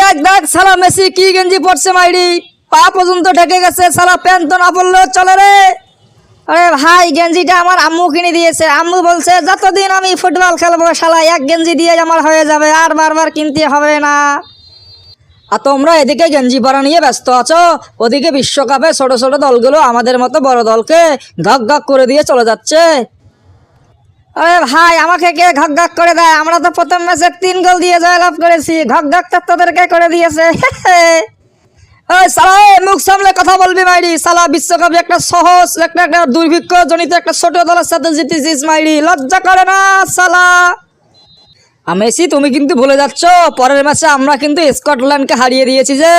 দেখ দেখ সালা মেসি কি গেঞ্জি পড়ছে মাইরি, পা পর্যন্ত ঢেকে গেছে, সালা প্যান্ট তো না পড়লেও চলে রে। আরে ভাই গেঞ্জিটা আমার আম্মু কিনে দিয়েছে, আম্মু বলছে যতদিন আমি ফুটবল খেলবো শালা এক গেঞ্জি দিয়ে আমার হয়ে যাবে, আর বারবার কিনতে হবে না। আর তোমরা এদিকে গেঞ্জি পরা নিয়ে ব্যস্ত আছো, ওদিকে বিশ্বকাপে ছোট ছোট দলগুলো আমাদের মতো বড় দলকে ঘক ঘক করে দিয়ে চলে যাচ্ছে। আরে ভাই আমাকে কে ঘক ঘক করে দেয়, আমরা তো প্রথম ম্যাচে 3 গোল দিয়ে জয়লাভ করেছি, ঘক ঘক তো তোদেরকে করে দিয়েছে। ওই সালা মুখ সামলে কথা বলবি মাইরি, সালা বিশ্বকাপে একটা সহজ একটা দুর্ভিক্ষ জনিত একটা ছোট দলের সাথে জিতেছিস মাইরি, লজ্জা করে না সালা। মেসি তুমি কিন্তু ভুলে যাচ্ছ পরের ম্যাচে আমরা কিন্তু স্কটল্যান্ডকে হারিয়ে দিয়েছি, যে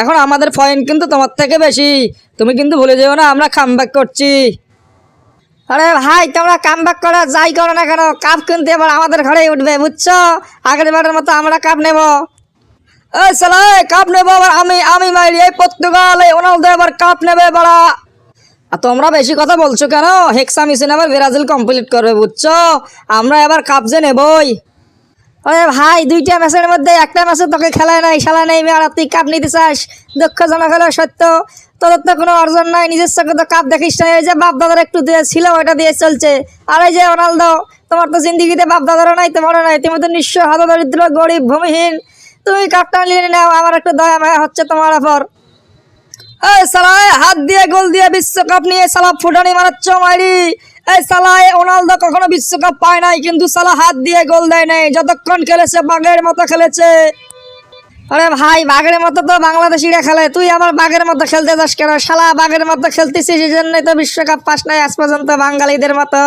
এখন আমাদের পয়েন্ট কিন্তু তোমার থেকে বেশি, তুমি কিন্তু ভুলে যেও না আমরা কামব্যাক করছি। আরে ভাই তোমরা কামব্যাক করা যাই করো না কেন, কাপ কিন্তু এবার আমাদের ঘরেই উঠবে বুঝছো, আগের বারের মতো আমরা কাপ নেব। এই সালা কাপ নেবো আবার আমি মাইরি, এই পর্তুগাল এই রোনালদো এবার কাপ নেবে বাড়া। আর তোমরা বেশি কথা বলছো কেন, হেক্সা মিশন আবার ব্রাজিল কমপ্লিট করবে বুঝছো, আমরা এবার কাপ যে নেবই। আরে ভাই 2টা ম্যাচের মধ্যে একটা ম্যাচে তোকে খেলায় নাই, খেলা নেই আর তুই কাপ নিতে চাস, দুঃখজনক হলেও সত্য, তোদের তো কোনো অর্জন নাই, নিজের চোখে তো কাপ দেখিস না, এই যে বাপ দাদার একটু ছিল ওটা দিয়ে চলছে। আর এই যে রোনালদো তোমার তো জিন্দিগিতে বাপ দাদারও নাই তোমারও নাই, তুমি তো নিঃস্ব হাত দরিদ্র গরিব ভূমিহীন, তুমি কাপটা নিয়ে নাও, আমার একটু দয়া মায়া হচ্ছে তোমার ওপর। এই সালা হাত দিয়ে গোল দিয়ে বিশ্বকাপ নিয়ে সালা ফুটানি মারাচ্ছ মাইরি, এই সালা রোনালদো কখনো বিশ্বকাপ পায় নাই কিন্তু সালা হাত দিয়ে গোল দেয় নাই, যতক্ষণ খেলেছে বাঘের মতো খেলেছে। আরে ভাই বাঘের মতো তো বাংলাদেশিরা খেলে, তুই আবার বাঘের মতো খেলতে যাস কেন, শালা বাঘের মতো খেলতেছিস এই জন্যই তো বিশ্বকাপ পাস নাই আজ পর্যন্ত বাঙালিদের মতো।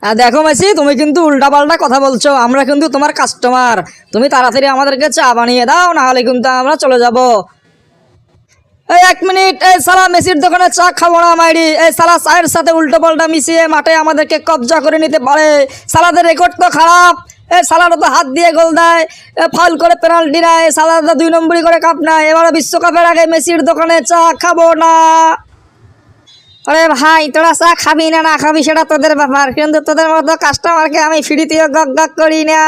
আর দেখো মেসি তুমি কিন্তু উল্টাপাল্টা কথা বলছো, আমরা কিন্তু তোমার কাস্টমার, তুমি তাড়াতাড়ি আমাদেরকে চা বানিয়ে দাও, না হলে কিন্তু আমরা চলে যাব। এই 1 মিনিট, এই সালা মেসির দোকানে চা খাবো না মাইরি, এই সালা চায়ের সাথে উল্টো পাল্টা মিশিয়ে মাঠে আমাদেরকে কবজা করে নিতে পারে, সালাদের রেকর্ড তো খারাপ। এই সালাটা তো হাত দিয়ে গোল দেয়, ফাউল করে পেনাল্টি নেয়, সালাদা 2 নম্বরই করে কাপ নেয়, এবারে বিশ্বকাপের আগে মেসির দোকানে চা খাবো না। আরে ভাই তোরা চা খাবি না না খাবি সেটা তোদের ব্যাপার, কিন্তু তোদের মতো কাস্টমারকে আমি ফ্রিতেও গক গক করি না।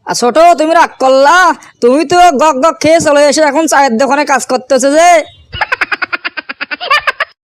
আর ছোট তুমি রাগ করলা, তুমি তো গক গক খেয়ে চলে এসে এখন চায়ের দোকানে কাজ করতেছে যে।